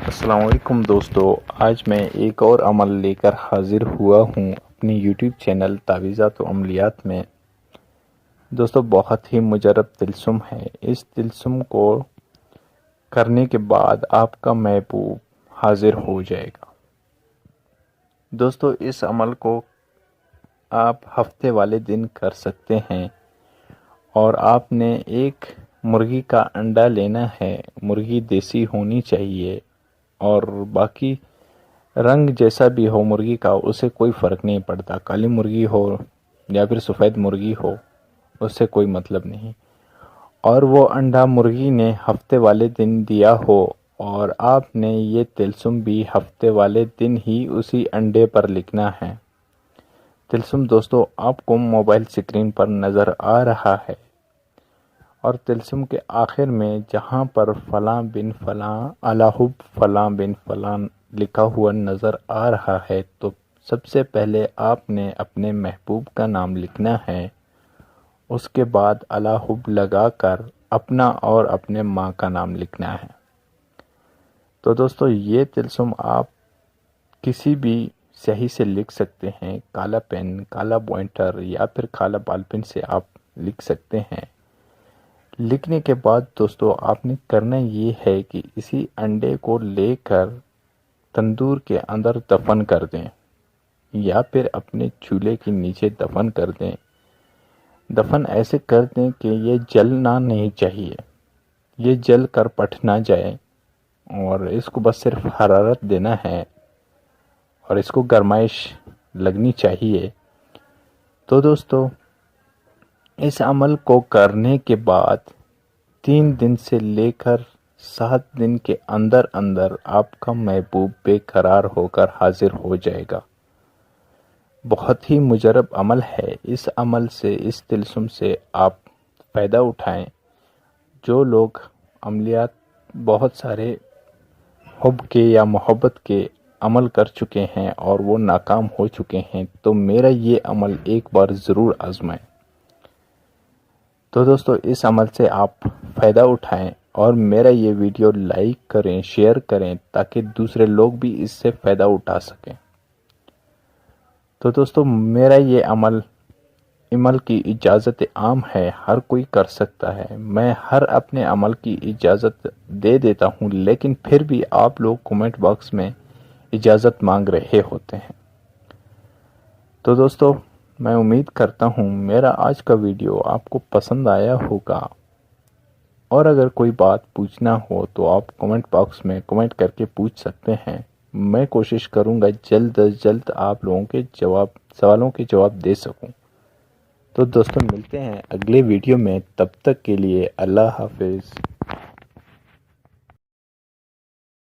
السلام علیکم دوستو، آج میں ایک اور عمل لے کر حاضر ہوا ہوں اپنی یوٹیوب چینل تعویذات و عملیات میں۔ دوستو بہت ہی مجرب طلسم ہے۔ اس طلسم کو کرنے کے بعد آپ کا محبوب حاضر ہو جائے گا۔ دوستو اس عمل کو آپ ہفتے والے دن کر سکتے ہیں، اور آپ نے ایک مرغی کا انڈا لینا ہے۔ مرغی دیسی ہونی چاہیے، اور باقی رنگ جیسا بھی ہو مرغی کا اسے کوئی فرق نہیں پڑتا، کالی مرغی ہو یا پھر سفید مرغی ہو اس سے کوئی مطلب نہیں۔ اور وہ انڈا مرغی نے ہفتے والے دن دیا ہو، اور آپ نے یہ طلسم بھی ہفتے والے دن ہی اسی انڈے پر لکھنا ہے۔ طلسم دوستو آپ کو موبائل سکرین پر نظر آ رہا ہے، اور طلسم کے آخر میں جہاں پر فلاں بن فلاں علی حب فلاں بن فلاں لکھا ہوا نظر آ رہا ہے، تو سب سے پہلے آپ نے اپنے محبوب کا نام لکھنا ہے۔ اس کے بعد علی حب لگا کر اپنا اور اپنے ماں کا نام لکھنا ہے۔ تو دوستو یہ طلسم آپ کسی بھی سیاہی سے لکھ سکتے ہیں، کالا پین، کالا پوائنٹر یا پھر کالا بال پین سے آپ لکھ سکتے ہیں۔ لکھنے کے بعد دوستو آپ نے کرنا یہ ہے کہ اسی انڈے کو لے کر تندور کے اندر دفن کر دیں، یا پھر اپنے چولہے کے نیچے دفن کر دیں۔ دفن ایسے کر دیں کہ یہ جلنا نہیں چاہیے، یہ جل کر پٹ نہ جائے، اور اس کو بس صرف حرارت دینا ہے، اور اس کو گرمائش لگنی چاہیے۔ تو دوستو اس عمل کو کرنے کے بعد 3 دن سے لے کر 7 دن کے اندر اندر آپ کا محبوب بے قرار ہو کر حاضر ہو جائے گا۔ بہت ہی مجرب عمل ہے۔ اس عمل سے، اس طلسم سے آپ فائدہ اٹھائیں۔ جو لوگ عملیات بہت سارے حب کے یا محبت کے عمل کر چکے ہیں اور وہ ناکام ہو چکے ہیں، تو میرا یہ عمل ایک بار ضرور آزمائیں۔ تو دوستو اس عمل سے آپ فائدہ اٹھائیں، اور میرا یہ ویڈیو لائک کریں، شیئر کریں، تاکہ دوسرے لوگ بھی اس سے فائدہ اٹھا سکیں۔ تو دوستو میرا یہ عمل کی اجازت عام ہے، ہر کوئی کر سکتا ہے۔ میں ہر اپنے عمل کی اجازت دے دیتا ہوں، لیکن پھر بھی آپ لوگ کومنٹ باکس میں اجازت مانگ رہے ہوتے ہیں۔ تو دوستو میں امید کرتا ہوں میرا آج کا ویڈیو آپ کو پسند آیا ہوگا، اور اگر کوئی بات پوچھنا ہو تو آپ کومنٹ باکس میں کومنٹ کر کے پوچھ سکتے ہیں۔ میں کوشش کروں گا جلد از جلد آپ لوگوں کے سوالوں کے جواب دے سکوں۔ تو دوستو ملتے ہیں اگلے ویڈیو میں، تب تک کے لیے اللہ حافظ۔